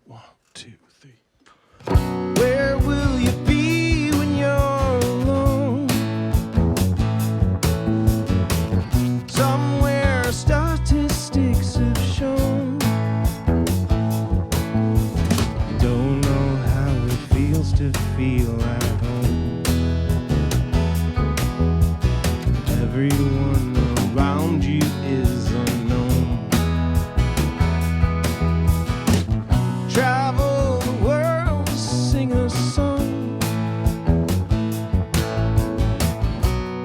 1, 2, 3. Where will you be when you're alone? Somewhere statistics have shown. Don't know how it feels to feel at home. Everyone around you is unknown. Travel the world to sing a song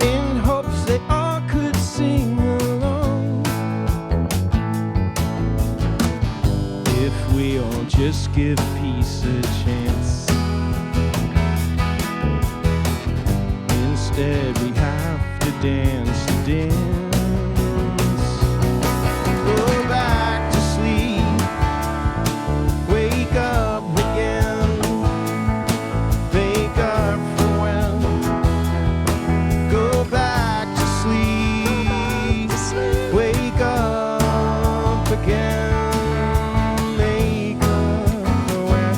in hopes they all could sing along. If we all just give peace a chance, instead we have to dance to dance. Go back to sleep, wake up again, make up for when. Go back to sleep, wake up again, make up for when.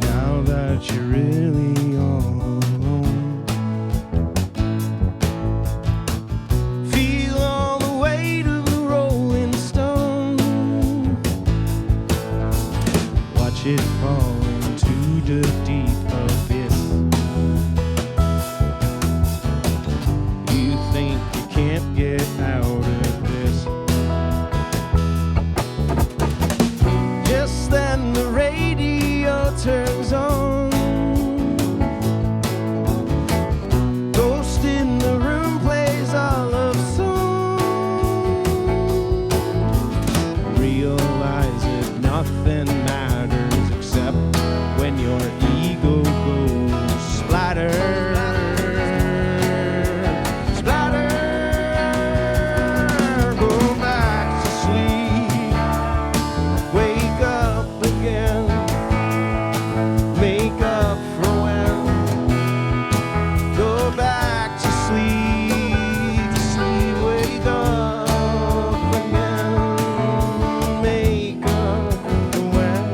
Now that you're really all alone, feel all the weight of the rolling stone. Watch it fall into the deep abyss. You think you can't get out of this. Just then the radio turns on. Ghost in the room plays our love song. Realize that nothing matters except when your ego goes splatter. Splatter. Go back to sleep, wake up again, make up for when. Go back to sleep, wake up again, make up for when.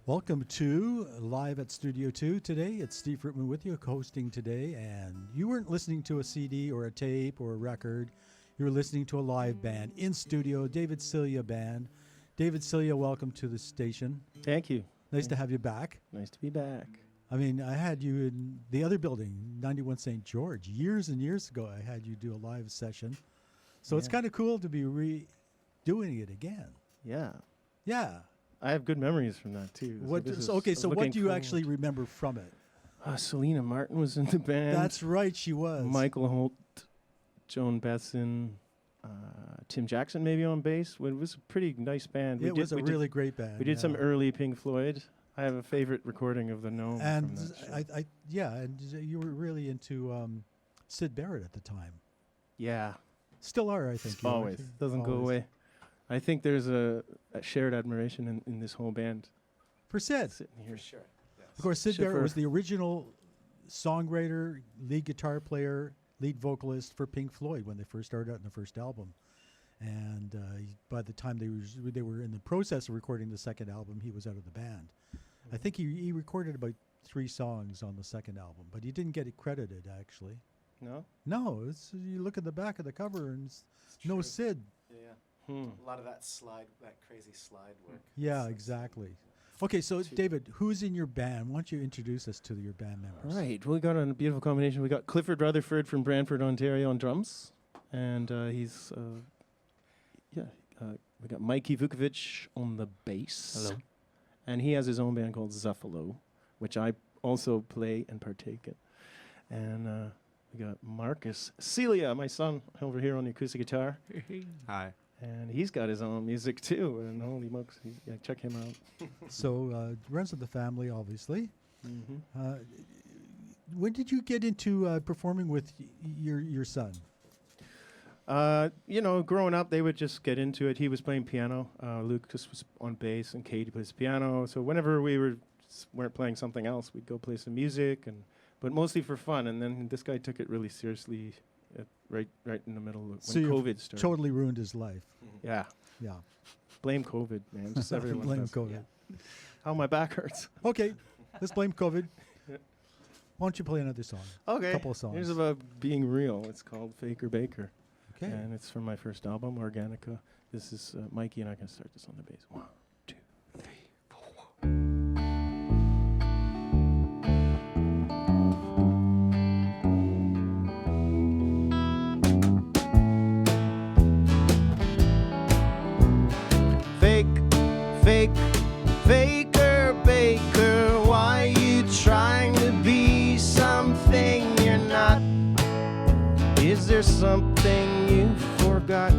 Welcome to Live at Studio 2 today. It's Steve Fruitman with you, hosting today. And you weren't listening to a CD or a tape or a record. You were listening to a live band in studio, David Celia Band. David Celia, welcome to the station. Thank you. Nice to have you back. Nice to be back. I mean, I had you in the other building, 91 St. George. Years and years ago, I had you do a live session. So it's kind of cool to be doing it again. Yeah. Yeah. I have good memories from that too. So what do you actually remember from it? Selena Martin was in the band. That's right, she was. Michael Holt, Joan Besson, Tim Jackson maybe on bass. It was a pretty nice band. It was a really great band. We did some early Pink Floyd. I have a favorite recording of the Gnome. And from that show. and you were really into Sid Barrett at the time. Yeah. Still are, I think. Always. Doesn't go away. I think there's a shared admiration in this whole band. For Sid. Sitting here. Sure. Yes. Of course, Sid Barrett was the original songwriter, lead guitar player, lead vocalist for Pink Floyd when they first started out in the first album. And by the time they were in the process of recording the second album, he was out of the band. I think he recorded about 3 songs on the second album, but he didn't get it credited, actually. No? No, it's you look at the back of the cover and it's no true. Sid. Yeah. A lot of that crazy slide work. Yeah, It's- exactly. Okay, so David, who's in your band? Why don't you introduce us to your band members? Right. We got a beautiful combination. We got Clifford Rutherford from Brantford, Ontario on drums. And he's, we got Mikey Vukovic on the bass. Hello. And he has his own band called Zuffalo, which I also play and partake in. And we got Marcus Celia, my son, over here on the acoustic guitar. Hi. And he's got his own music too. And holy smokes, check him out. So runs of the family, obviously. Mm-hmm. When did you get into performing with your son? Growing up, they would just get into it. He was playing piano. Lucas was on bass, and Katie plays piano. So whenever we weren't playing something else, we'd go play some music, but mostly for fun. And then this guy took it really seriously, right in the middle of So when you've COVID started. Totally ruined his life. Yeah, Yeah. blame COVID, man. Just everyone Blame does. COVID. How my back hurts. Okay, let's blame COVID. Yeah. Why don't you play another song? Okay. Couple of songs. Here's about being real. It's called Faker Baker. Okay. And it's from my first album, Organica. This is Mikey, and I can start this on the bass. 1, 2, 3, 4. Fake, faker, baker. Why you trying to be something you're not? Is there something you forgot?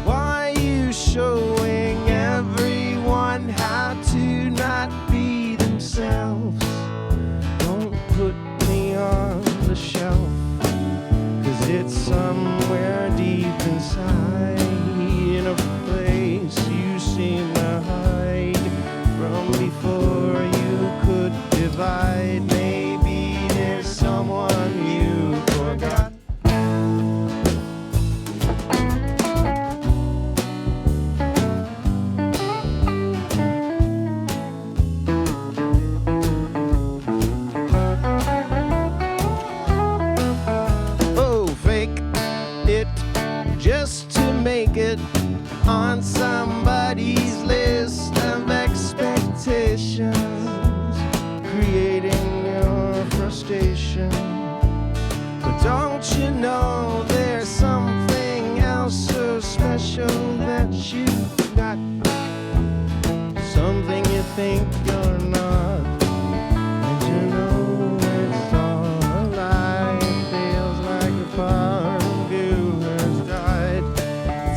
Why you showing everyone how to not be themselves? Don't put me on the shelf, 'cause it's somewhere deep inside, in a place you seem to hide from before you could divide. Maybe there's someone you forgot. Oh, fake it just to make it on somebody's list of expectations, creating your frustration. But don't you know there's something else so special that you got? Something you think you're not, and you know it's all a lie. It feels like a part of you has died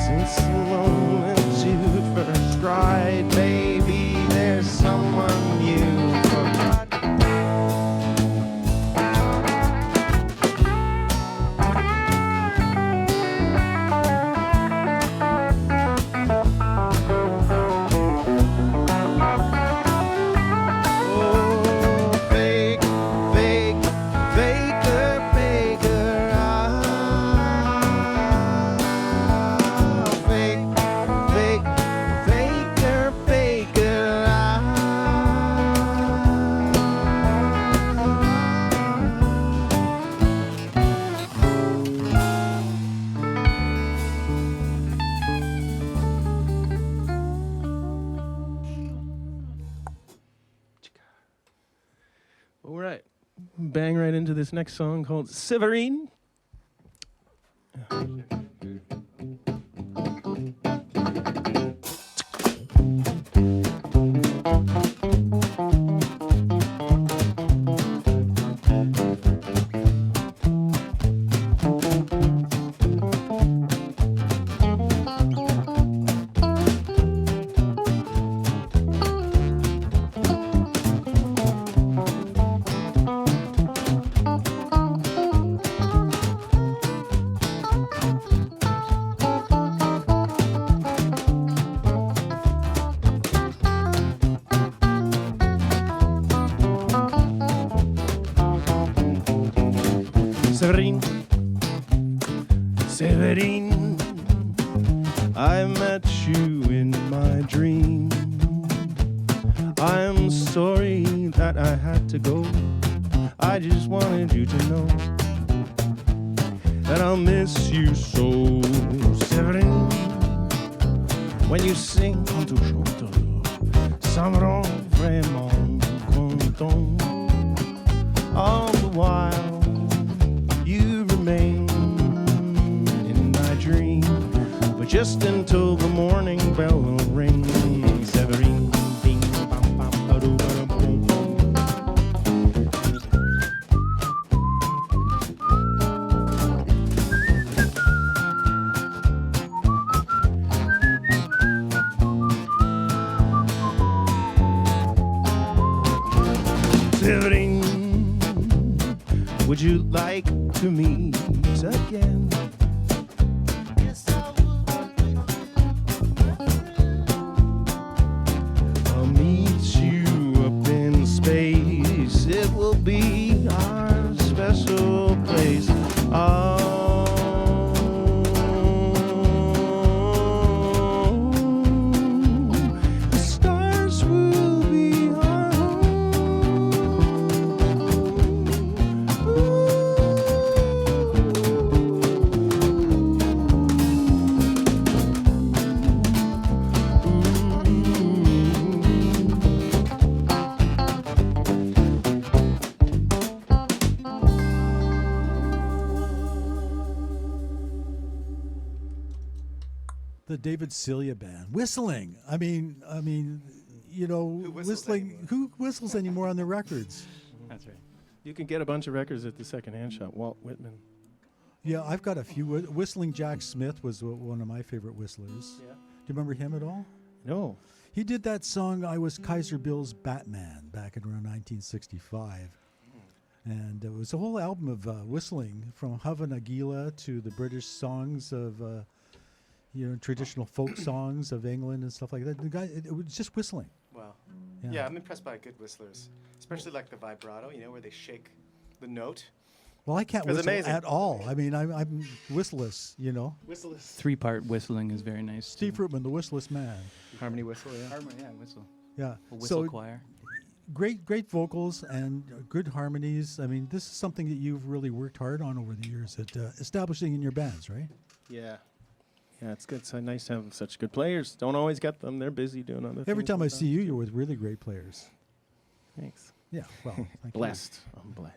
since the moment you first cried. Maybe there's someone you forgot. Oh, fake, fake, faker, baker. Fake, fake, faker, baker. All right, bang right into this next song called Severine. Severine, Severine, I met you in my dream. I'm sorry that I had to go. I just wanted you to know that I'll miss you so. Severin, when you sing quand tu chantes, ça me rend vraiment content. All the while you remain in my dream, but just until the morning bell will ring. Severin, ding, bam, bam, ba-doo, ba-dum, boom, boom. Severin, would you like to meet again? Yes, I would. I'll meet you up in space. It will be our special place. Oh, the stars will be our The David Celia band whistling. I mean, you know, Who whistles whistling. anymore? Who whistles anymore on their records? That's right. You can get a bunch of records at the secondhand shop. Walt Whitman. Yeah, I've got a few. Whistling Jack Smith was one of my favorite whistlers. Yeah. Do you remember him at all? No. He did that song "I Was Kaiser Bill's Batman" back in around 1965, and it was a whole album of whistling from Hava Nagila to the British songs of, traditional folk songs of England and stuff like that. The guy, it was just whistling. Wow. Yeah. Yeah, I'm impressed by good whistlers, especially like the vibrato, where they shake the note. Well, I can't It was whistle amazing. at all. I mean, I'm whistleless. Whistlers. 3-part whistling is very nice. Steve Fruitman, the whistless man. Harmony whistle, yeah. Harmony, yeah, whistle. Yeah. A whistle So choir. great vocals and good harmonies. I mean, this is something that you've really worked hard on over the years at establishing in your bands, right? Yeah. Yeah, it's good. It's nice to have such good players. Don't always get them. They're busy doing other things. Every time I see sometimes. you, you're with really great players. Thanks. Yeah, well, thank you. Blessed. I'm blessed.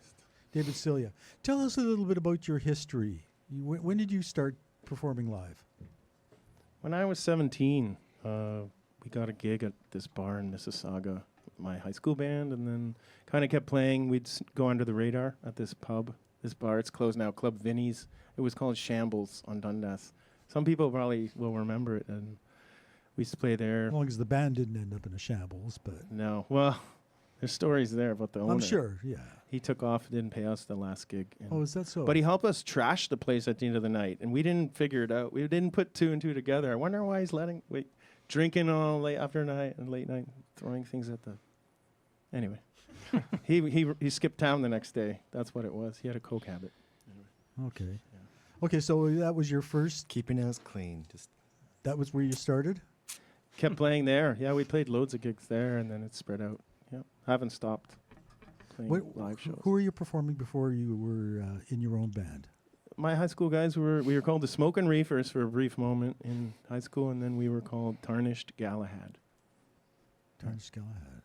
David Celia, tell us a little bit about your history. When did you start performing live? When I was 17, we got a gig at this bar in Mississauga, my high school band, and then kind of kept playing. We'd go under the radar at this pub, this bar. It's closed now, Club Vinnie's. It was called Shambles on Dundas. Some people probably will remember it, and we used to play there. As long as the band didn't end up in a shambles, but No, well, there's stories there about the owner. I'm sure, yeah. He took off, didn't pay us the last gig. and- Oh, is that so? But he helped us trash the place at the end of the night, and we didn't figure it out. We didn't put two and two together. I wonder why he's drinking all late after night and late night, throwing things at the. Anyway, he skipped town the next day. That's what it was. He had a coke habit. Okay. Okay, so that was your first, Keeping us clean. Just that was where you started? Kept playing there. Yeah, we played loads of gigs there, and then it spread out. Yeah, haven't stopped playing live shows. Who were you performing before you were in your own band? My high school guys we were called the Smokin' Reefers for a brief moment in high school, and then we were called Tarnished Galahad. Tarnished Galahad.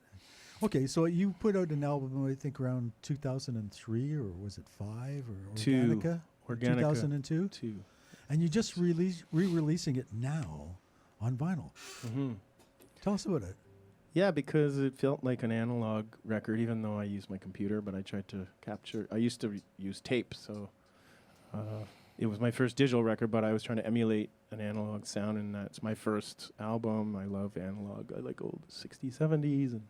Okay, so you put out an album, I think, around 2003, or was it 5, or Two. Organica? Organica 2002? 2. And you just re-releasing it now on vinyl. Mm-hmm. Tell us about it. Yeah, because it felt like an analog record, even though I used my computer, but I tried to capture. I used to use tape, so it was my first digital record, but I was trying to emulate an analog sound, and that's my first album. I love analog. I like old 60s, 70s, and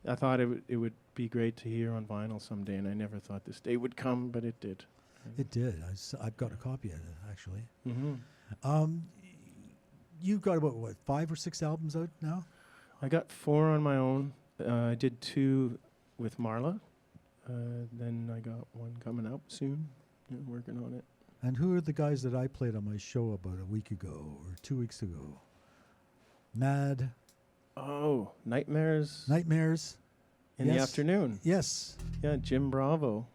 I thought it would be great to hear on vinyl someday, and I never thought this day would come, but it did. It did. I've got a copy of it, actually. Mm-hmm. You've got about, 5 or 6 albums out now? I got 4 on my own. I did 2 with Marla. Then I got 1 coming out soon. Yeah, working on it. And who are the guys that I played on my show about a week ago or 2 weeks ago? Mad, Oh, Nightmares. Nightmares. in the Yes. afternoon. Yes. Yeah, Jim Bravo.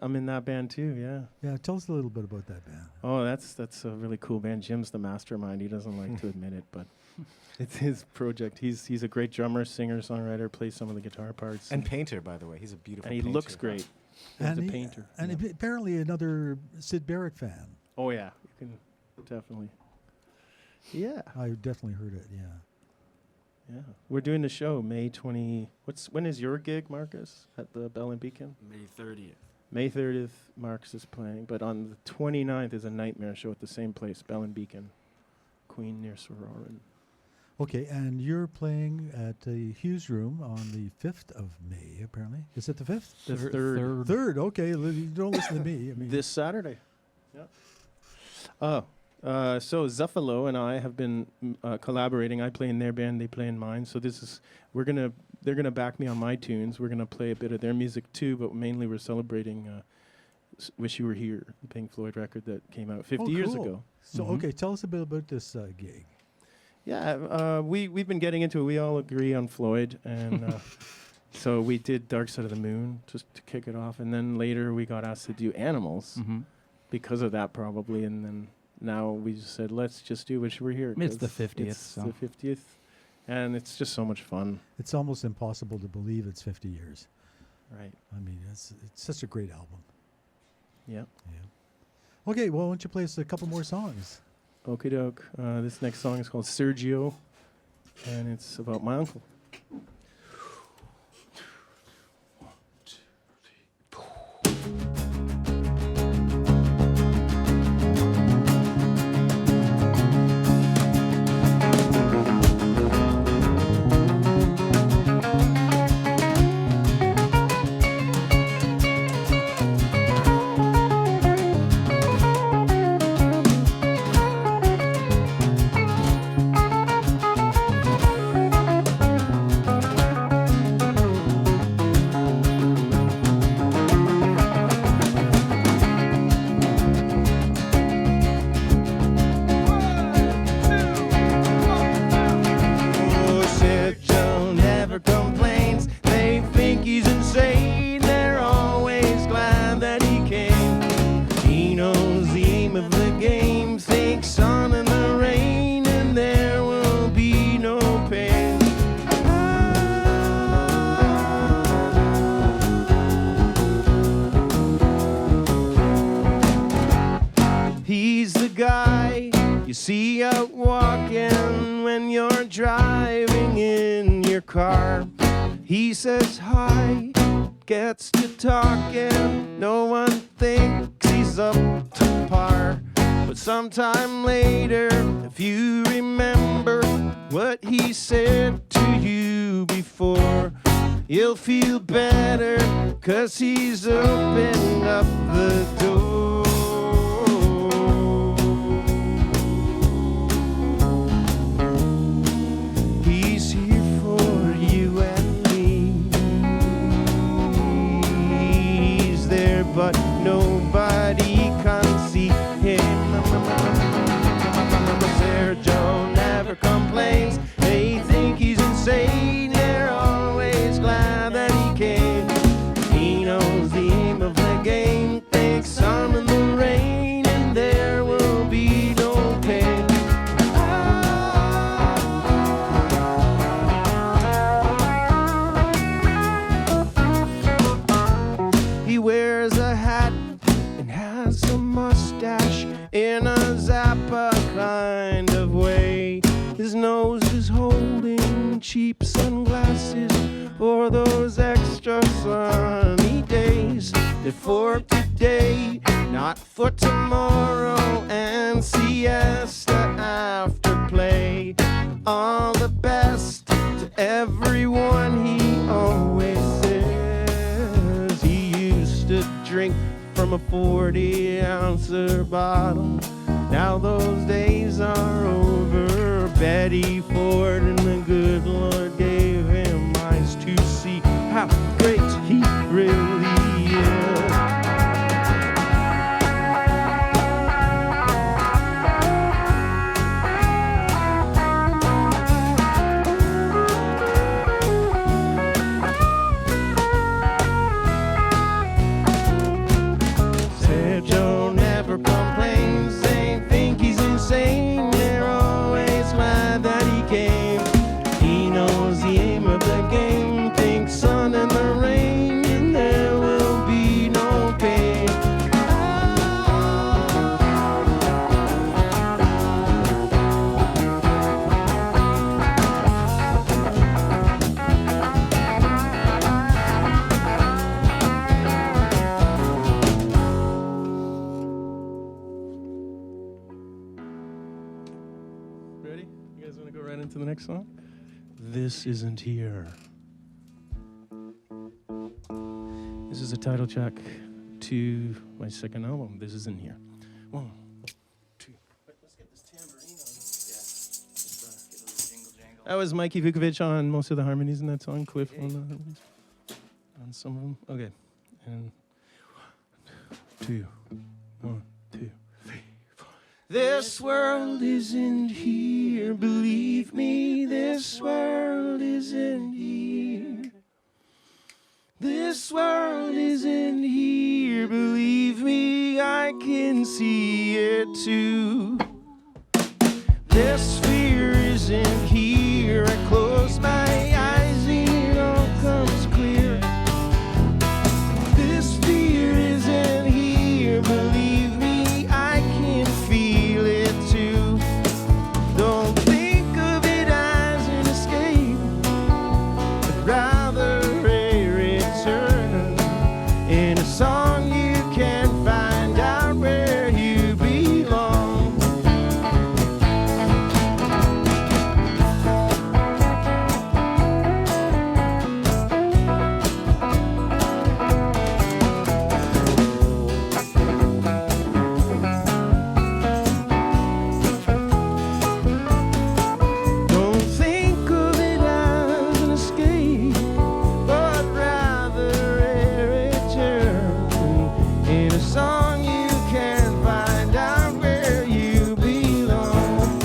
I'm in that band too. Yeah. Yeah. Tell us a little bit about that band. Oh, that's a really cool band. Jim's the mastermind. He doesn't like to admit it, but it's his project. He's a great drummer, singer, songwriter. Plays some of the guitar parts, And painter, by the way. He's a beautiful and he painter. looks great. He's a painter. And Yeah. apparently another Sid Barrett fan. Oh yeah, you can definitely. Yeah, I definitely heard it. Yeah. yeah. We're doing the show May 20. When is your gig, Marcus? At the Bell and Beacon. May 30th. May 30th, Marcus is playing, but on the 29th is a Nightmare show at the same place, Bell and Beacon, Queen near Sororan. Okay, and you're playing at the Hughes Room on the 5th of May, apparently. Is it the 5th? The third. Third, okay. You don't listen to me. I mean, This Saturday. Yeah. So Zuffalo and I have been collaborating. I play in their band, they play in mine. So they're gonna back me on my tunes. We're gonna play a bit of their music too, but mainly we're celebrating "Wish You Were Here," the Pink Floyd record that came out 50 years cool. ago. So, okay, tell us a bit about this gig. Yeah, we've been getting into it. We all agree on Floyd, and so we did Dark Side of the Moon just to kick it off, and then later we got asked to do Animals because of that probably, and then now we just said let's just do Wish You Were Here. It's the 'cause 50th. It's So. the 50th, and it's just so much fun. It's almost impossible to believe it's 50 years. Right. I mean, it's such a great album. Yeah. Yeah. Okay, well, why don't you play us a couple more songs? Okie doke. This next song is called Sergio, and it's about my uncle. You see out walking when you're driving in your car. He says hi, gets to talking. No one thinks he's up to par. But sometime later, if you remember what he said to you before, you'll feel better, 'cause he's opened up the door. He's here for you and me. He's there, but nobody can see him. Sergio never complains. They think he's insane. They're always glad that he came. He knows the aim of the game. Take some in the rain, and there will be no pain. He wears a hat and has a mustache in a Zappa kind of way. His nose is holding cheap sunglasses for those extra sunny days. They're for today, not for tomorrow, and siesta after play. All the best to everyone, he always says. He used to drink from a 40-ounce bottle. Now those days are over. Betty Ford and the good Lord gave him eyes to see how great he really is. next song. This Isn't Here. This is a title track to my second album, This Isn't Here. 1, 2. Let's get this tambourine on. That was Mikey Vukovic on most of the harmonies in that song. Cliff on the harmonies. On some of them. Okay. And 2, 1, 2, 3, 4. This world isn't here, believe me. This world isn't here. This world isn't here, believe me. I can see it too. This fear isn't here. I close my eyes and it all comes clear. This fear isn't here, believe me, I can feel it too. Don't think of it as an escape, but rather a return. In a song you can find out where you belong. Don't think of it as an escape, but rather a return. In a song you can find out where you belong.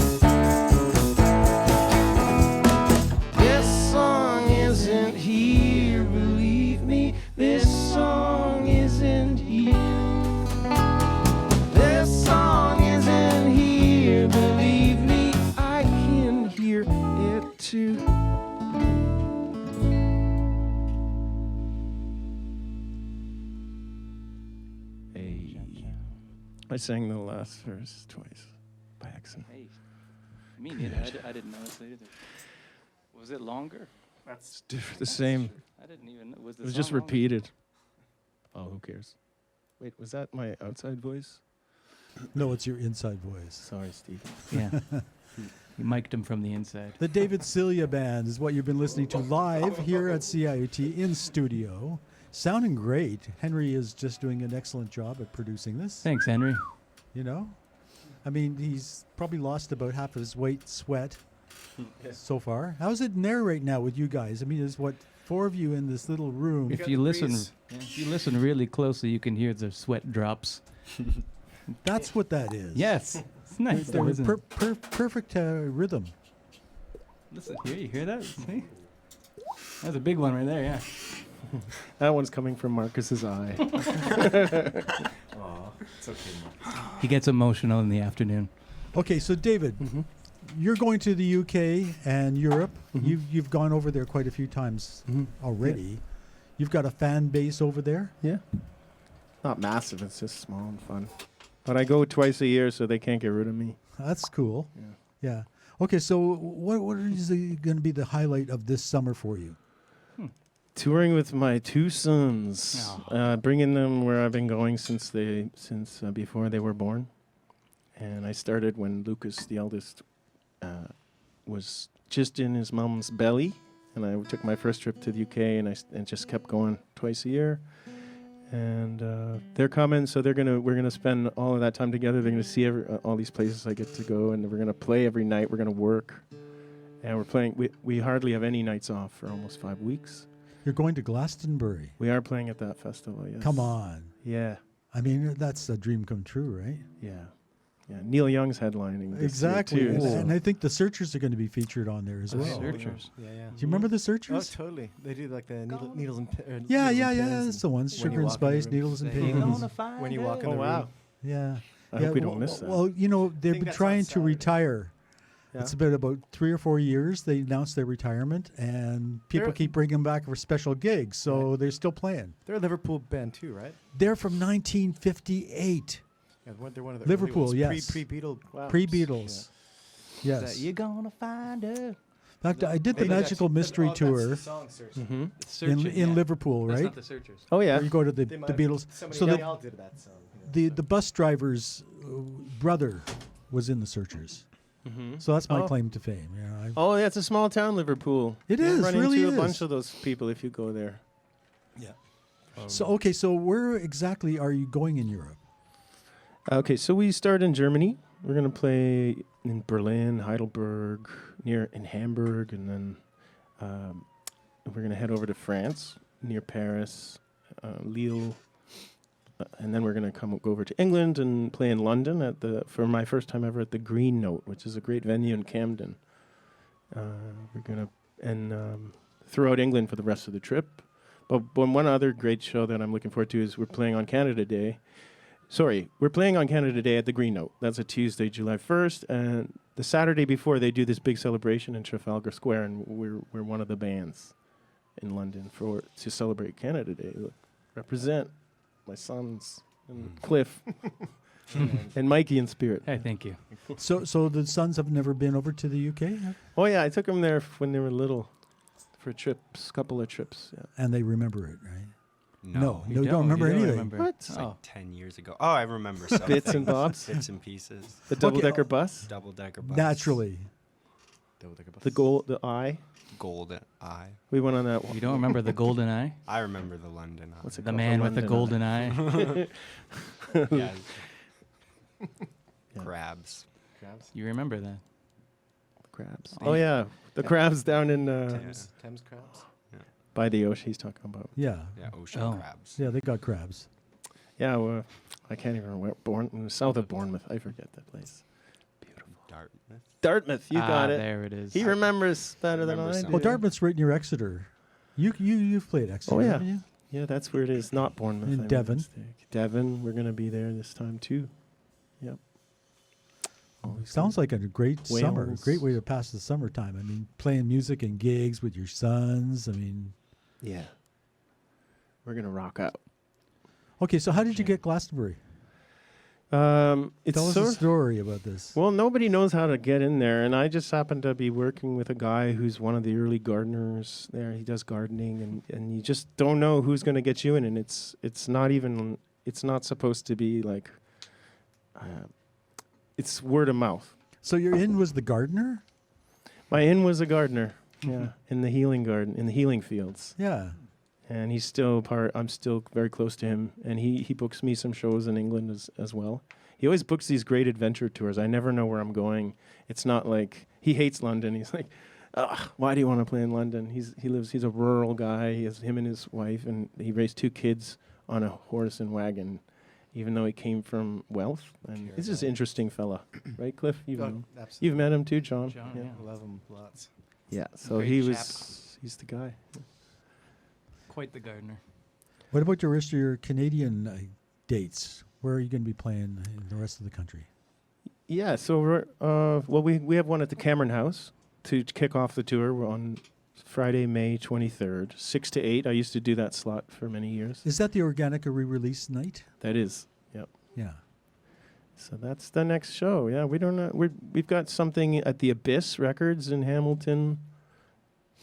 This song isn't here, believe me. This song isn't here. This song isn't here, believe me. I can hear it too. Hey. I sang the last verse twice by accident. Hey, me neither. I didn't notice that either. Was it longer? That's The same. I didn't even know. Was the It was song just longer? repeated. Oh, who cares? Wait, was that my outside voice? No, it's your inside voice. Sorry, Steve. Yeah. You mic'd him from the inside. The David Celia Band is what you've been listening to live here at CIUT in studio. Sounding great. Henry is just doing an excellent job at producing this. Thanks, Henry. You know? I mean, he's probably lost about half of his weight sweat so far. How's it in there right now with you guys? I mean, there's what, 4 of you in this little room. If got you the listen, breeze. if you listen really closely, you can hear the sweat drops. That's what that is. Yes, it's nice. They're Though, isn't it? perfect rhythm. Listen here, you hear that? See? That's a big one right there. Yeah. That one's coming from Marcus's eye. Aw, it's okay, Mark. He gets emotional in the afternoon. Okay, so David, you're going to the UK and Europe. You've gone over there quite a few times already. You've got a fan base over there. Yeah. Not massive, it's just small and fun. But I go twice a year, so they can't get rid of me. That's cool. Yeah. Yeah. Okay, so what is going to be the highlight of this summer for you? Touring with my 2 sons, bringing them where I've been going since before they were born. And I started when Lucas, the eldest, was just in his mom's belly, and I took my first trip to the UK, and just kept going twice a year. And they're coming, so we're gonna spend all of that time together. They're gonna see all these places I get to go, and we're gonna play every night. We're gonna work, and we're playing. We hardly have any nights off for almost 5 weeks. You're going to Glastonbury. We are playing at that festival. Yes. Come on. Yeah. I mean, that's a dream come true, right? Yeah. Yeah. Neil Young's headlining. this year Exactly. too, And so- I think the Searchers are going to be featured on there as The well. Searchers. Yeah, yeah. Do you remember the Oh, Searchers? totally. They do like the needles and Yeah, needles yeah, and yeah. pins That's the ones. when Sugar you and walk in the Spice, room. Needles and Say, Pins. "Gonna find When you walk in Oh the wow. room. Yeah. I yeah, hope we don't miss that. Well, you know, they've think been that's trying on to Saturday. retire. Yeah. It's been about 3 or 4 years. They announced their retirement, and people They're- keep bringing them back for special gigs. So they're still playing. They're a Liverpool band too, right? They're from 1958, Yeah, they're one of the Liverpool, early ones. yes. Pre-Beatle. Wow. pre-Beatles. That Yes. you're gonna find her. In fact, I did the They did Magical that- Mystery that's Tour the song, Searchers. Mhm. in Liverpool, That's right? not the Searchers. Oh yeah. Where you go to the They might have- Beatles. somebody- So they the all did that song. you know. the bus driver's brother was in the Searchers. Mm-hmm. So that's my claim to fame. You know, Oh, yeah, it's a small town, Liverpool. It You'll is, run really into is. a bunch of those people if you go there. So okay, so where exactly are you going in Europe? Okay, so we start in Germany. We're gonna play in Berlin, Heidelberg, in Hamburg, and then we're gonna head over to France, near Paris, Lille, and then we're gonna go over to England and play in London for my first time ever at the Green Note, which is a great venue in Camden. We're gonna throughout England for the rest of the trip. But one other great show that I'm looking forward to is we're playing on Canada Day. We're playing on Canada Day at the Green Note. That's a Tuesday, July 1st, and the Saturday before they do this big celebration in Trafalgar Square, and we're one of the bands in London to celebrate Canada Day. Look, represent my sons and Cliff and Mikey in spirit. Hey, thank you. So the sons have never been over to the UK, Oh yeah, I took them there when they were little for couple of trips. Yeah. and they remember it, right? No. You don't remember anything. What? It's like 10 years ago. Oh, I remember some Bits and things. bobs? Bits and pieces. The double-decker bus, Double-decker bus. Naturally. the eye. Golden Eye. We went on that one. You don't remember the Golden Eye? I remember the London Eye. What's it The called? man with the London golden eye. Yeah. Crabs. Crabs? You remember that? Crabs. Oh, Oh yeah, the crabs down in Thames crabs? by the ocean. He's talking about. Yeah. Yeah, ocean Oh. crabs. Yeah, they got crabs. Yeah, well, I can't even remember. South of Bournemouth. I forget that place. Beautiful. Dartmouth. Dartmouth. You got it. There it is. He remembers better than Remember I some. do. Well, Dartmouth's right near Exeter. You've played Exeter, Oh, yeah. haven't you? Yeah, that's where it is. Not Bournemouth. In I made a Devon. mistake. Devon. We're gonna be there this time too. Yep. Always Sounds like a great summer. A Wales. great way to pass the summertime. I mean, playing music and gigs with your sons. I mean, Yeah. We're gonna rock out. okay, so how did you get Glastonbury? It's Tell us sort a of- story about this. Well, nobody knows how to get in there, and I just happen to be working with a guy who's one of the early gardeners there. He does gardening, and you just don't know who's going to get you in, and it's not supposed to be like it's word of mouth. So your in was the gardener? My in was a gardener, yeah, in the healing garden, in the healing fields, Yeah. and he's still I'm still very close to him, and he books me some shows in England as well. He always books these great adventure tours. I never know where I'm going. It's not like he hates London. He's like, ugh, why do you want to play in London? He's a rural guy. He has him and his wife, and he raised 2 kids on a horse and wagon, even though he came from wealth. And he's just an interesting fella, right, Cliff? Absolutely. You've met him too, John. John, yeah. yeah. Love them lots. Yeah. So Great he's the guy. Quite the gardener. What about your rest of your Canadian dates? Where are you going to be playing in the rest of the country? Yeah, so we have one at the Cameron House to kick off the tour. We're on Friday, May 23rd, 6 to 8. I used to do that slot for many years. Is that the Organica re-release night? That is, yep. Yeah. So that's the next show. Yeah, we don't know. We've got something at the Abyss Records in Hamilton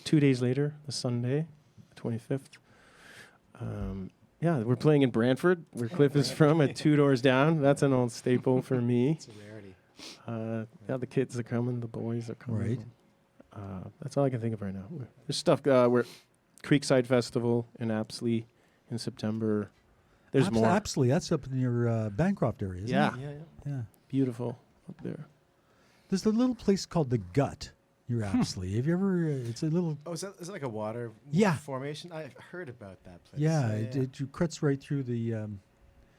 2 days later, the Sunday, 25th. Yeah, we're playing in Brantford, where Cliff is from, at 2 doors down. That's an old staple for me. It's a rarity. Yeah, the kids are coming, the boys are coming. Right. That's all I can think of right now. There's stuff. We're Creekside Festival in Apsley in September. There's more. Apsley, that's up in your Bancroft area, isn't Yeah. it? Yeah. Beautiful up there. There's a little place called the Gut near Apsley. Have you ever? It's a little. Oh, is it like a water Yeah. formation? I've heard about that place. Yeah, it cuts right through the.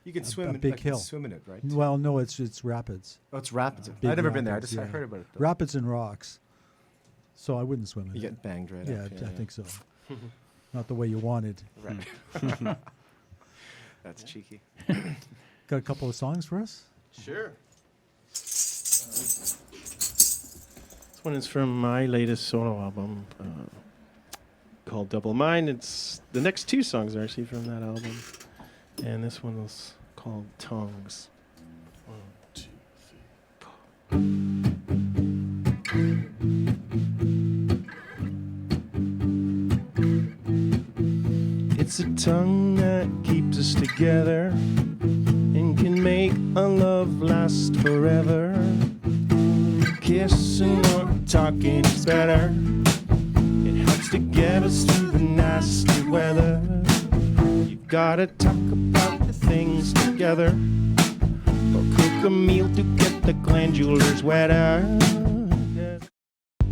You can a swim in big like, hill. swim in it, right? Well, no, it's rapids. Oh, it's rapids. Big I've never been there. I rapids, just I yeah. heard about it. Though. Rapids and rocks. So I wouldn't swim in You it. get banged right Yeah, up. I think so. Not the way you wanted. Right. That's cheeky. Got a couple of songs for us? Sure. This one is from my latest solo album called Double Mind. It's the next 2 songs are actually from that album, and this one was called Tongues. 1, 2, 3, 4. It's a tongue that keeps us together and can make a love last forever. kissing or talking is better. It helps to get us through the nasty weather. You've gotta talk about the things together, or cook a meal to get the glandulars wetter.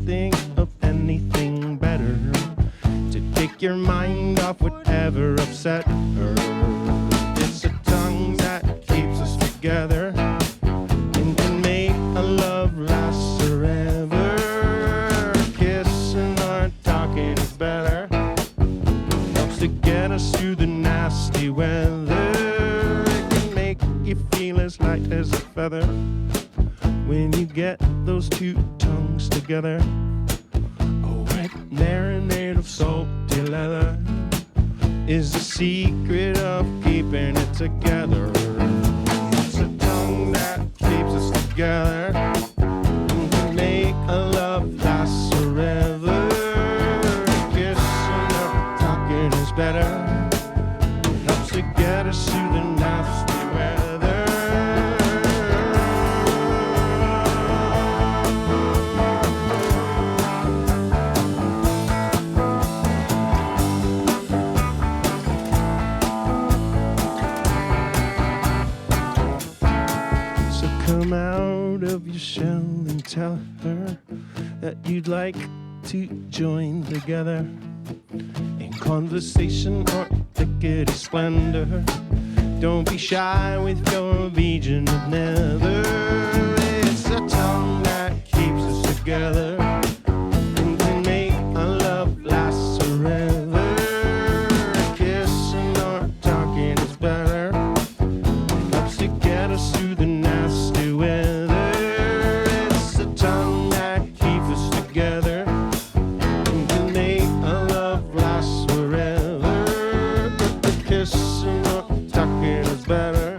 Think of anything better to take your mind off whatever upset her. It's a tongue that keeps us together and can make a love last forever. Kissing or talking is better. Helps to get us through the nasty weather. It can make you feel as light as a feather when you get those two tongues together. A wet marinade of salty leather is the secret of keeping it together. It's a tongue that keeps us together and can make a love last forever. Kissing or talking is better. It helps to get us through the nasty weather. Come out of your shell and tell her that you'd like to join together in conversation or lickety splendor. Don't be shy with your region of nether. It's a tongue that keeps us together and can make a love last forever. Kissing or talking is better. Helps to get us through the nasty weather. It's the tongue that keeps us together and can make a love last forever. But the kissing or talking is better.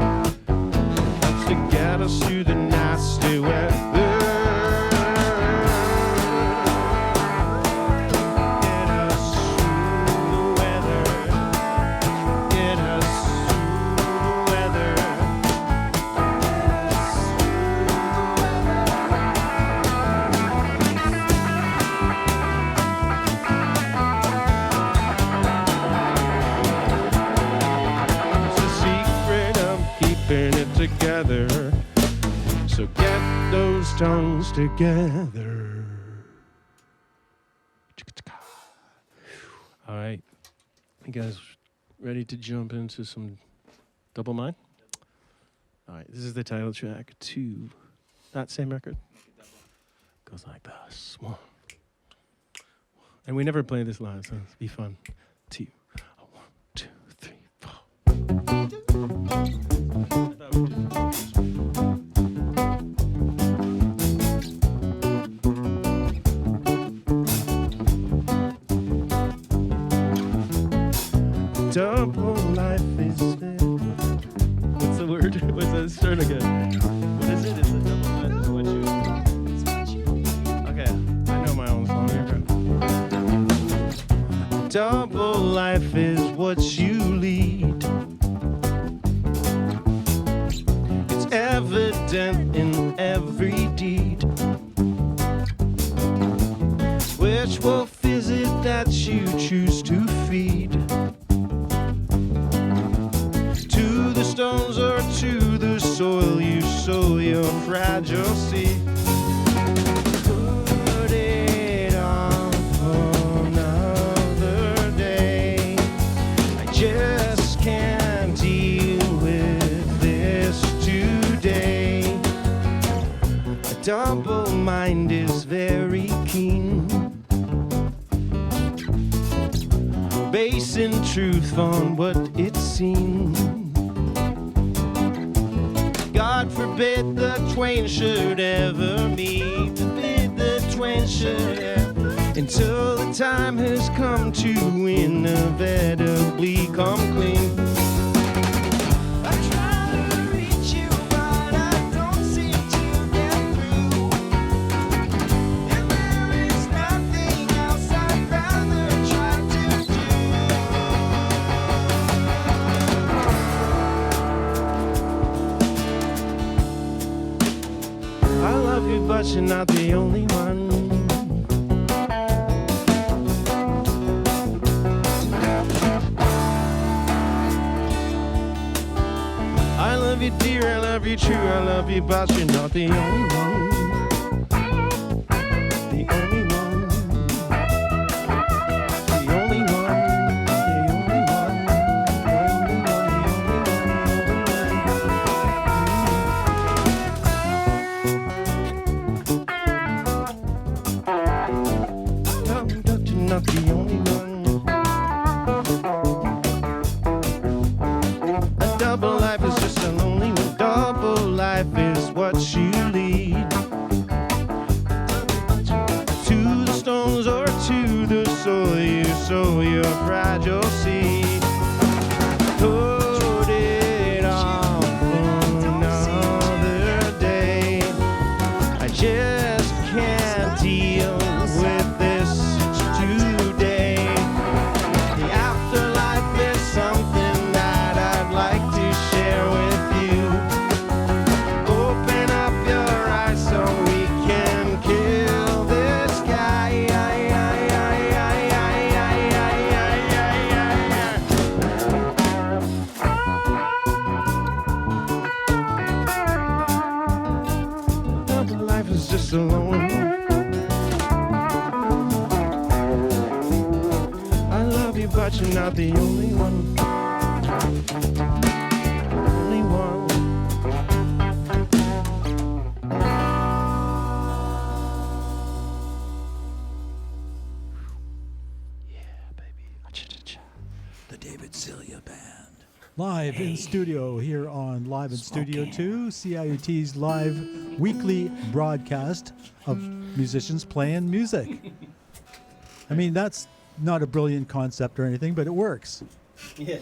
Helps to get us through the nasty weather. Get us through the weather. Get us through the weather. It's the secret of keeping it together. So get those tongues together. All right. You guys ready to jump into some double mine? All right. This is the title track to that same record. Goes like this. One. And we never play this live, so it'll be fun. Two. 1, 2, 3, 4. I thought we did. Double life is dead. What's the word? What's the start again? What is it? It's a double life is what you. Okay, I know my own song here. Double life is what you lead. It's evident in every deed. Which wolf is it that you choose to feed? To the stones or to the soil you sow your fragile seed. Put it on for another day. I just can't deal with this today. A double mind is very keen, basing truth on what it's seen. God forbid the twain should ever meet. Forbid the twain should ever, until the time has come to inevitably come clean. I try to reach you, but I don't seem to get through. And there is nothing else I'd rather try to do. I love you, but you're not the only one. I love you dear, I love you true, I love you, but you're not the only one. The only one. The only one. The only one. The only one. But you're not the only one. A double life is just a lonely one. Double life is what you lead. To the stones or to the soil, you sow your fragile seed. Put it off another day. I just can't deal with this today. The afterlife is something that I'd like to share with you. Open up your eyes so we can kill this guy. Double life is just alone. I love you, but you're not the only one. Only one. The David Celia Band. Live in studio here on Live in Studio 2, CIUT's live weekly broadcast of musicians playing music. I mean, that's not a brilliant concept or anything, but it works. Yeah.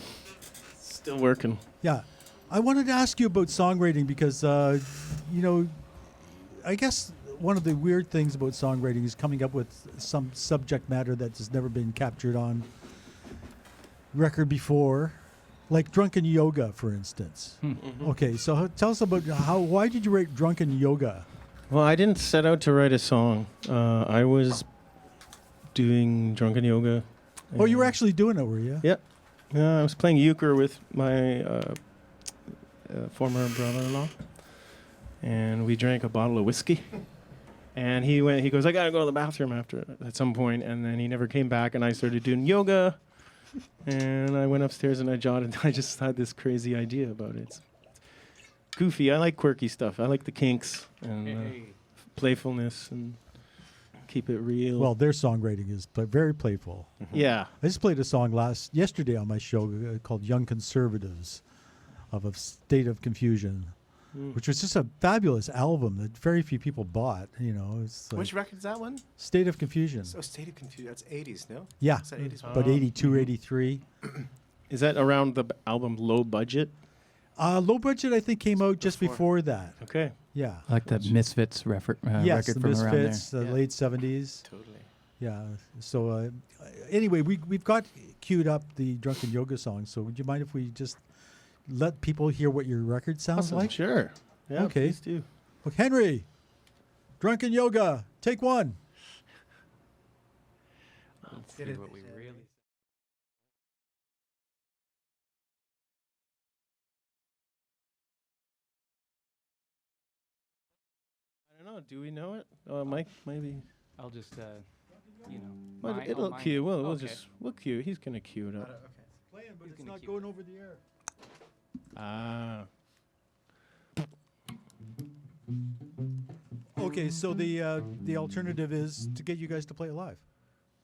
Still working. Yeah. I wanted to ask you about songwriting because, you know, I guess one of the weird things about songwriting is coming up with some subject matter that has never been captured on record before, like Drunken Yoga, for instance. Okay, so tell us about why did you write Drunken Yoga? Well, I didn't set out to write a song. I was doing Drunken Yoga. Oh, you were actually doing it, were you? Yeah. I was playing euchre with my former brother-in-law, and we drank a bottle of whiskey. And he goes, I gotta go to the bathroom at some point, and then he never came back, and I started doing yoga, and I went upstairs and I just had this crazy idea about it. It's goofy. I like quirky stuff. I like the kinks and playfulness and keep it real. Well, their songwriting is very playful. Yeah. I just played a song yesterday on my show called Young Conservatives of A State of Confusion, which was just a fabulous album that very few people bought. You know, it's like Which record's that one? State of Confusion. So State of Confusion. That's 80s, no? Yeah, Is that 80s one? about 82, 83. Is that around the album Low Budget? Low Budget, I think, came out just before that. Okay. Yeah. I like the Misfits Yes, record the from around there. Misfits, the late 70s. Totally. Yeah. So anyway, we've got queued up the Drunken Yoga song. So would you mind if we just let people hear what your record sounds like? Sure. Yeah, Okay. please do. Well, Henry, Drunken Yoga, take one. Let's see what we really. I don't know. Do we know it? Mike, maybe. I'll just, you know. Well, mine- it'll mine- cue. We'll okay. we'll cue. He's gonna cue it up. Okay. Playing, but He's it's gonna not cue going it. over the air. Ah. Okay, so the alternative is to get you guys to play it live.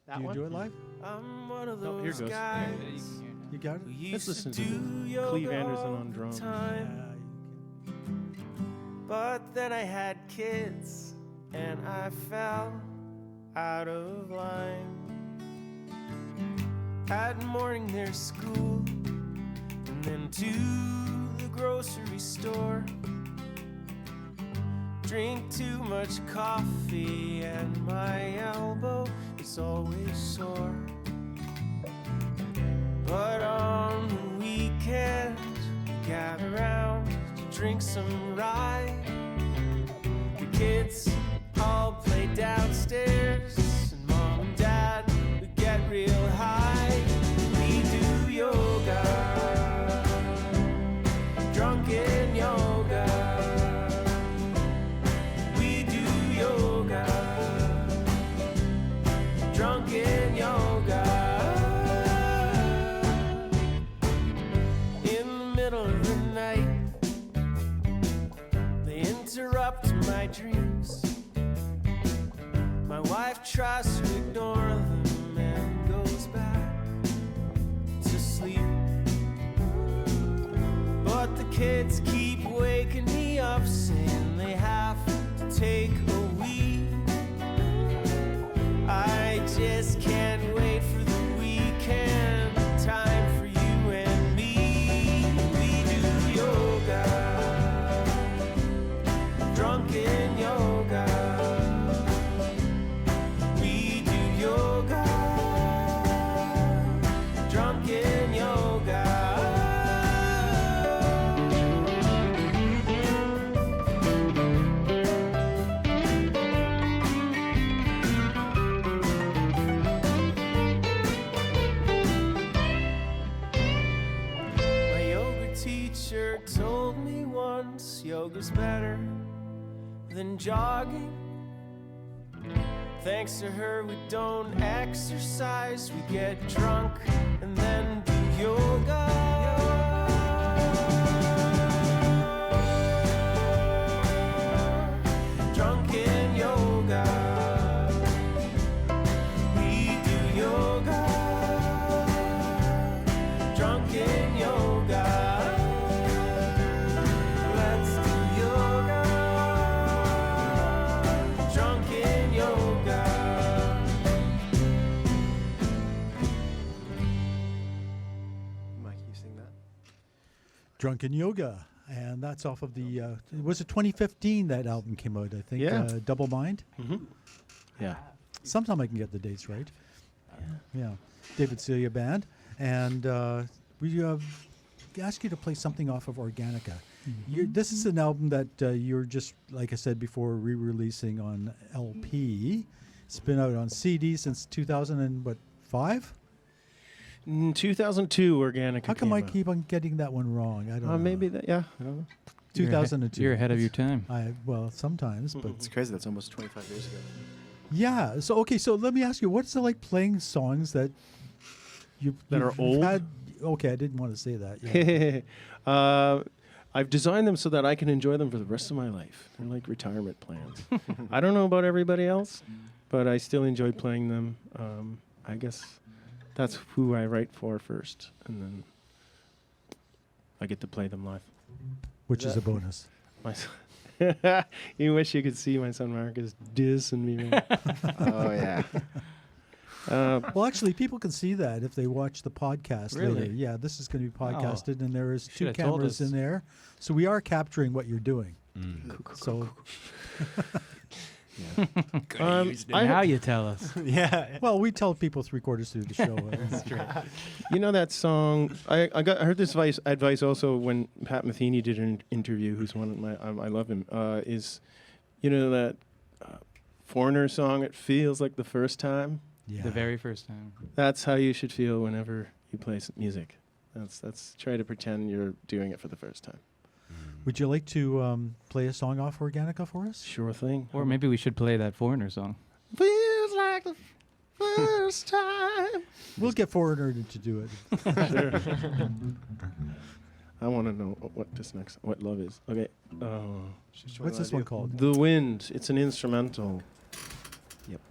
That Do you one? do it live? I'm one of Oh, here those goes. guys Yeah, you can hear it. You got it? who Let's used listen to to do yoga Cleve Anderson all on the drums. time. But then I had kids and I fell out of line. At morning there's school and then to the grocery store. Drink too much coffee and my elbow is always sore. But on the weekend we gather round to drink some rye. The kids my dreams. My wife tries to ignore them and goes back to sleep. But the kids keep waking me up, saying they have to take a wee. I just can't wait for the weekend. Time for you and me. We do yoga, drunken yoga. We do yoga, drunken yoga. My yoga teacher told me once yoga's better than jogging. Thanks to her, we don't exercise, we get drunk and then do yoga. Drunken yoga. We do yoga. Drunken yoga. Let's do yoga. Drunken yoga. Mike, you sing that? Drunken Yoga, and that's off of the. Was it 2015 that album came out? I think. Yeah. Double Mind. Yeah. Sometime I can get the dates right. Yeah. David Celia Band, and we ask you to play something off of Organica. This is an album that you're just, like I said before, re-releasing on LP. It's been out on CD since 2005. 2002, Organica. How come I came out. keep on getting that one wrong? I don't know. Maybe that. Yeah. I don't know. 2002. You're ahead of your time. Well, sometimes, but It's crazy. That's almost 25 years ago. yeah. So okay, so let me ask you, what's it like playing songs that you've are old? Okay, I didn't want to say that. Yeah. I've designed them so that I can enjoy them for the rest of my life. They're like retirement plans. I don't know about everybody else, but I still enjoy playing them. I guess that's who I write for first, and then I get to play them live. Which is a bonus. My you wish you could see my son Marcus dissing me. Oh, yeah. Well, actually, people can see that if they watch the podcast Really? later. Yeah, this is going to be podcasted, and there is two Should have told cameras us. in there, so we are capturing what you're doing. So, Now you tell us. Yeah. well, we tell people 3/4 through the show. You know that song? I heard this advice also when Pat Metheny did an interview. Who's one of my I love him. Is you know that Foreigner song? It feels like the first time. Yeah. The very first time. That's how you should feel whenever you play music. That's try to pretend you're doing it for the first time. Would you like to play a song off Organica for us? Sure thing. Or maybe we should play that Foreigner song. Feels like the first time. We'll get Foreigner to do it. I want to know what love is. Okay. What's this one called? The Wind. It's an instrumental. Yep.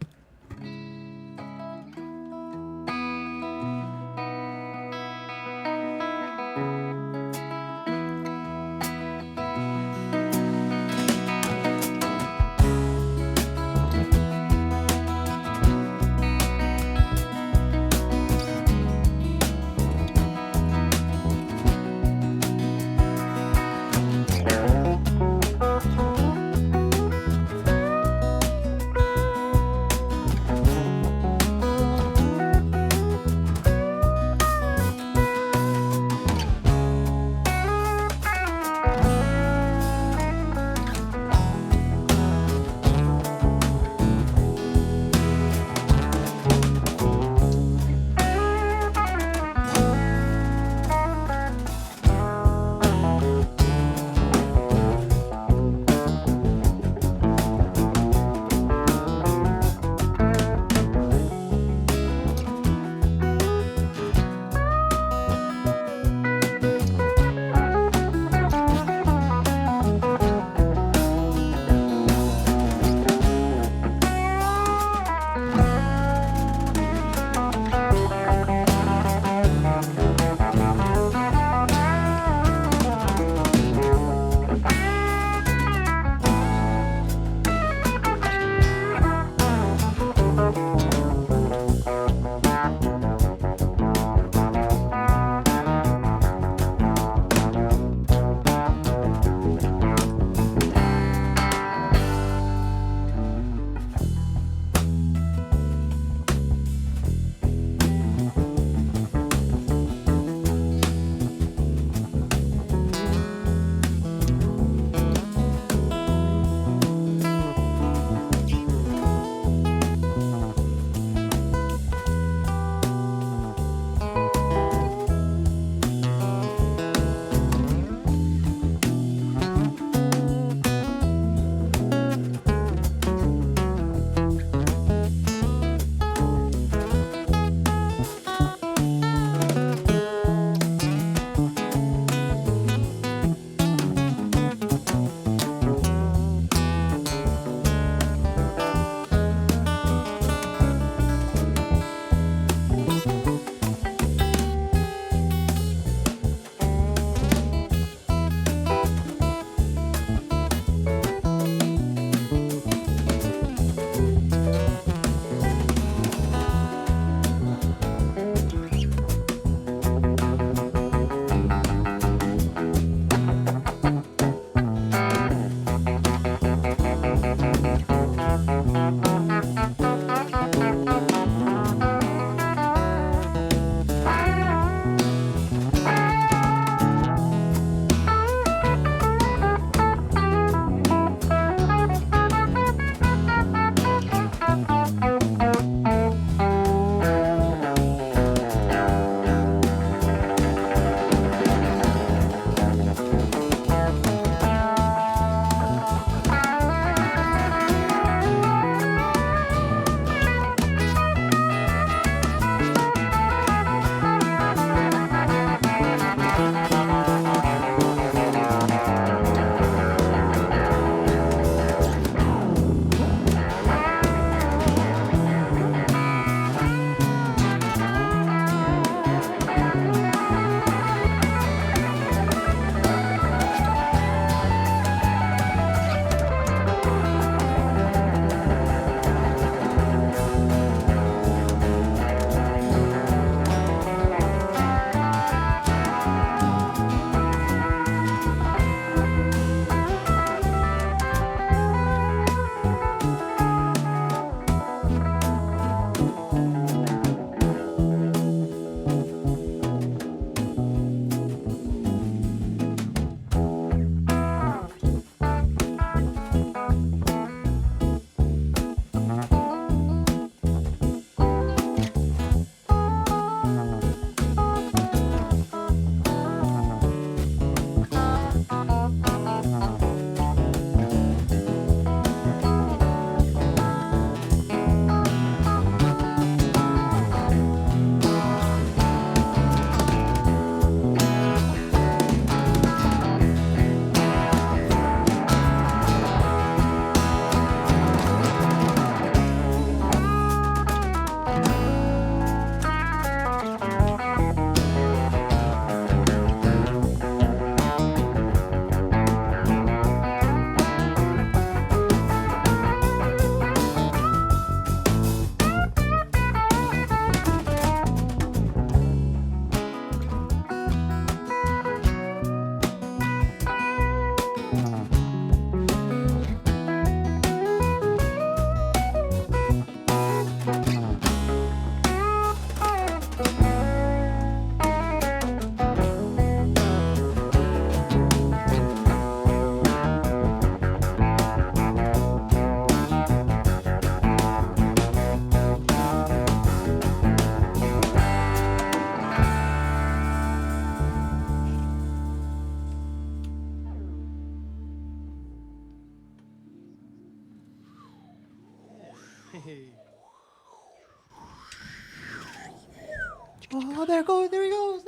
Oh, there he goes.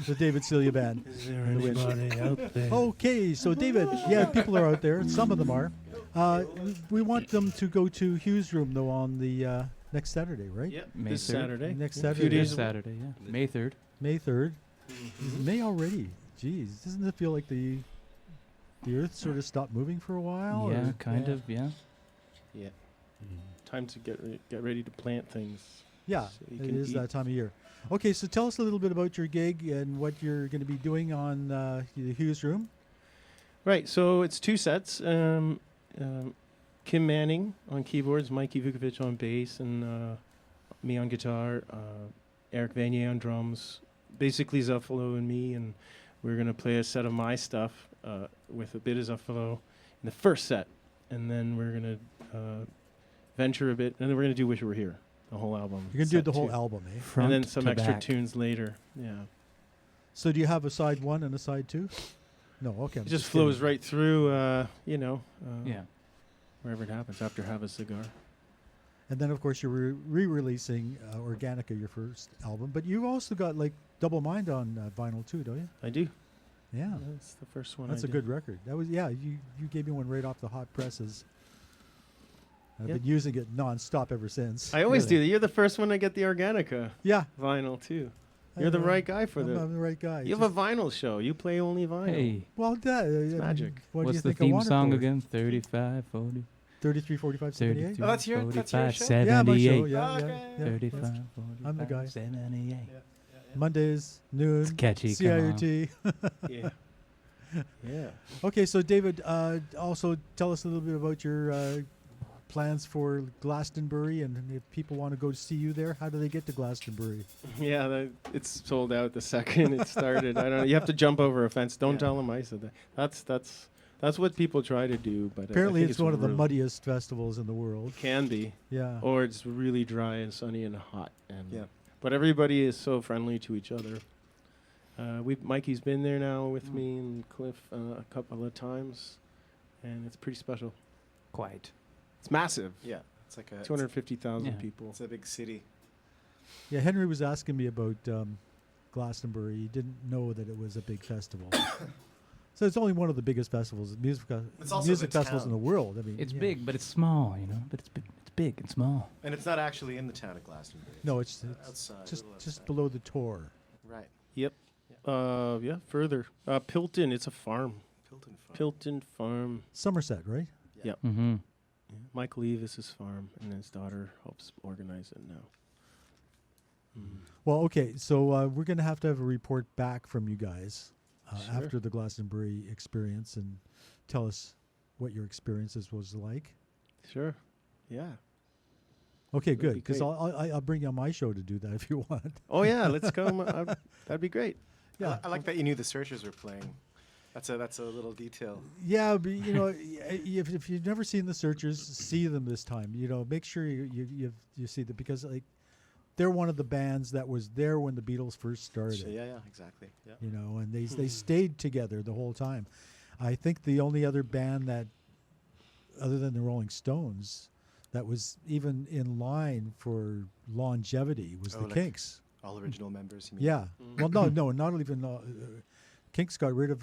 The David Celia Band. Is there anybody out there? Okay, so David, yeah, people are out there. Some of them are. We want them to go to Hugh's room, though, on the next Saturday, right? Yep, May this 3rd. Saturday. Next Few Saturday. days This Saturday, yeah. May 3rd. May 3rd. May already. Jeez, doesn't it feel like the Earth sort of stopped moving for a while? Yeah, or- kind Yeah. of, yeah. Yeah. Time to get ready to plant things. Yeah, so you it can is eat. that time of year. Okay, so tell us a little bit about your gig and what you're going to be doing on the Hugh's room. Right, so it's 2 sets. Kim Manning on keyboards, Mikey Vukovic on bass, and me on guitar, Eric Vanier on drums, basically Zuffalo and me, and we're going to play a set of my stuff with a bit of Zuffalo in the first set, and then we're going to venture a bit, and then we're going to do Wish You Were Here, the whole album. You're going to do set the whole 2. album, eh? Front And then some to extra back. tunes later, yeah. So do you have a side 1 and a side 2? No, okay. I'm It just kidding. flows right through, Yeah. wherever it happens, after Have a Cigar. And then, of course, you're re-releasing Organica, your first album. But you've also got, like, Double Mind on vinyl, too, don't you? I do. Yeah. That's the first one That's I a did. good record. That was, yeah, you gave me one right off the hot presses. I've Yeah. been using it nonstop ever since. I always Really. do that. You're the first one to get the Organica Yeah. vinyl too. I You're the know. right guy for I'm that. the right guy. You have a vinyl show. You play only vinyl. Hey, Well, that, magic. What do what's you the think I theme want it song for? again? 35, 40, 33, 45, 78? 32, Oh, that's your 45, show? Yeah, my show. 78. Yeah, Okay. yeah. 35, That's- 45, I'm the guy. 78. Mondays, noon, It's catchy, come on. CIUT. Yeah. Yeah. Okay, so David, also tell us a little bit about your plans for Glastonbury, and if people want to go to see you there, how do they get to Glastonbury? Yeah. It's sold out the second it started. I don't know. You have to jump over a fence. Don't Yeah. tell them I said that. That's what people try to do. But Apparently, I think it's one of the real- muddiest festivals in the world. Can be, Yeah. or it's really dry and sunny and hot. And Yeah. But everybody is so friendly to each other. Mikey's been there now with me and Cliff a couple of times, and it's pretty special. Quite. It's massive. Yeah, it's like a 250,000 Yeah. people. It's a big city. Yeah, Henry was asking me about Glastonbury. He didn't know that it was a big festival. So it's only one of the biggest festivals, It's also music the festivals in town. the world. I mean, It's yeah. big, but it's small, you know. But it's big and small. And it's not actually in the town of Glastonbury. No, it's outside. just a little just outside. below the Tor. Right. Yep. Yeah, further. Pilton, it's a farm. Pilton Farm. Pilton Farm. Somerset, right? Yeah. Yep. Mm-hmm. Yeah. Michael Evis's farm, and his daughter helps organize it now. Well, okay, so we're going to have a report back from you guys Sure. after the Glastonbury experience, and tell us what your experiences was like. Sure. Yeah. Okay, That'd good, be because great. I'll bring you on my show to do that if you want. Oh yeah, let's go. That'd be great. Yeah. I like that you knew the Searchers were playing. That's a little detail. Yeah, but you know, if you've never seen the Searchers, see them this time. You know, make sure you see them, because like they're one of the bands that was there when the Beatles first started. Yeah, exactly. Yeah. You know, and they stayed together the whole time. I think the only other band that, other than the Rolling Stones, that was even in line for longevity was Oh, the like Kinks. All original members. You mean? Yeah. Well, no, not even. Kinks got rid of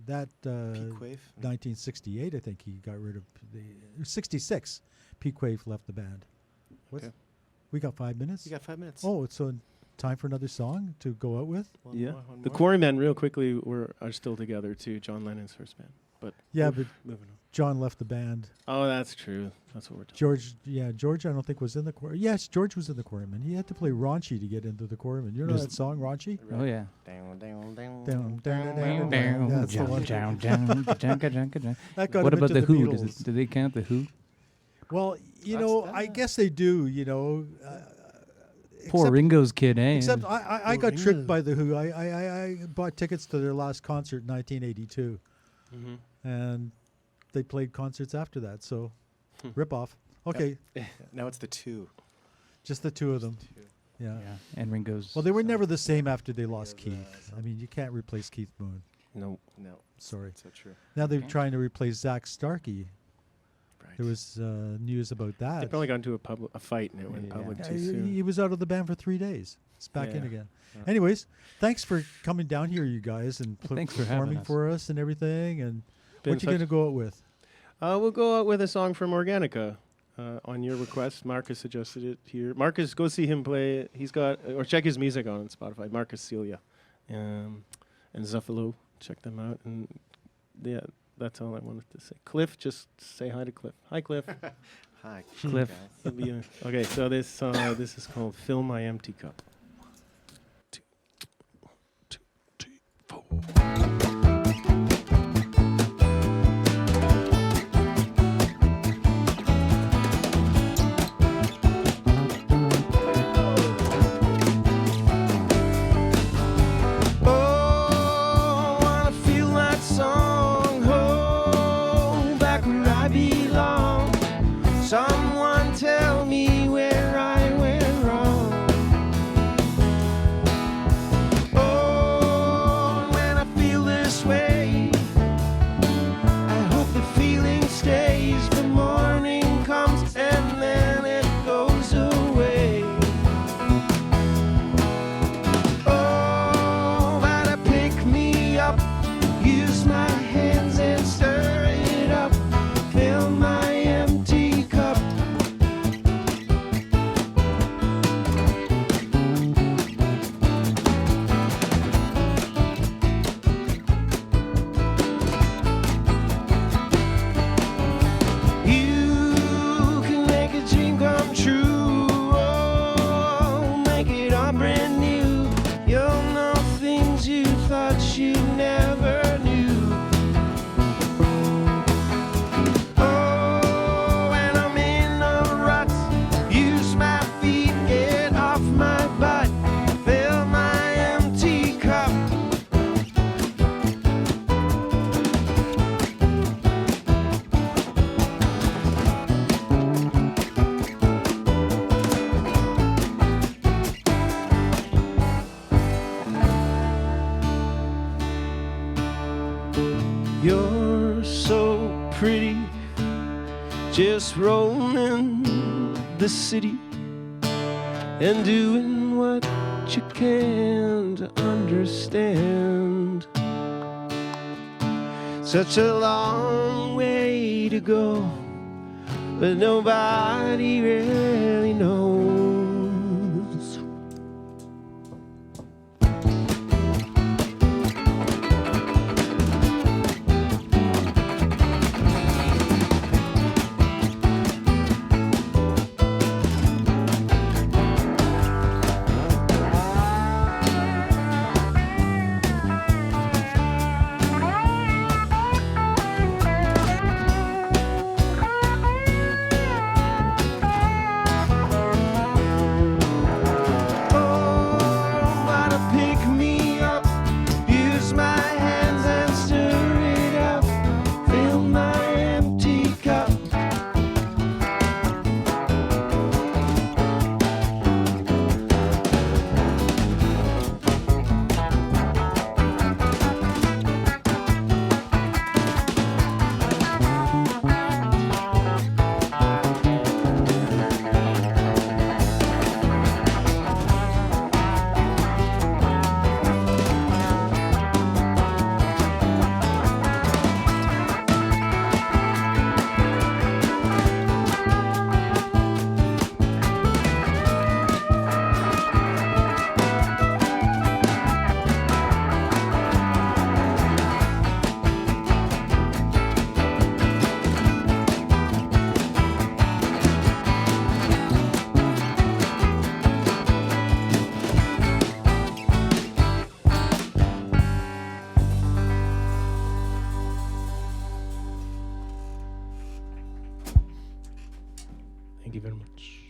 that. Pete Quaife. 1968, I think he got rid of the 66. Pete Quaife left the band. Okay. We got 5 minutes. You got 5 minutes. Oh, it's time for another song to go out with. One Yeah. more, one The more. Quarrymen, real quickly, are still together too. John Lennon's first band. But Yeah, oof, but moving on. John left the band. Oh, that's true. That's what we're talking. George, I don't think was in the Quarrymen. Yes, George was in the Quarrymen. He had to play Raunchy to get into the Quarrymen. You know Just- that song, Raunchy? Oh yeah. Down, down, down, down. That's the one. That got What him about into the Who? Beatles. Do they count the Who? Well, you That's know, that. I guess they do. You know, Poor except- Ringo's kid, eh? Except I got Ringo. tricked by the Who. I bought tickets to their last concert in 1982, and they played concerts after that. So, rip off. Okay, Now it's the two. just the two of them. Yeah. yeah. And Ringo's. Well, they were never the same after they lost Yeah, Keith. I mean, you can't replace Keith Moon. No. No. Sorry. So true. Now they're Okay. trying to replace Zach Starkey. Right. There was news about They that. probably got into a fight and it went Yeah. public Yeah, too he soon. was out of the band for 3 days. It's back in Yeah. again. Yeah. Anyways, thanks for coming down here, you guys, and Thanks for having performing us. for us and everything. And Been what you going to go out with? We'll go out with a song from Organica on your request. Marcus suggested it here. Marcus, go see him play. He's got, or check his music on Spotify. Marcus Celia and Zuffalo. Check them out. And yeah, that's all I wanted to say. Cliff, just say hi to Cliff. Hi, Cliff. Hi, Cliff. guys. He'll be, okay, so this is called Fill My Empty Cup. 1, 2, 3, 4. Oh, I wanna feel that song, oh, back where I belong. Someone tell me where I went wrong. Oh, when I feel this way, I hope the feeling stays. The morning comes and then it goes away. Oh, better pick me up, use my hands and stir it up, fill my empty cup. You can make a dream come true, oh, make it all brand new. You'll know things you thought you never knew. Oh, when I'm in a rut, use my feet, get off my butt, fill my empty cup. You're so pretty, just roaming the city and doing what you can't understand. Such a long way to go, but nobody really knows. Oh, gotta pick me up, use my hands and stir it up, fill my empty cup. Thank you very much.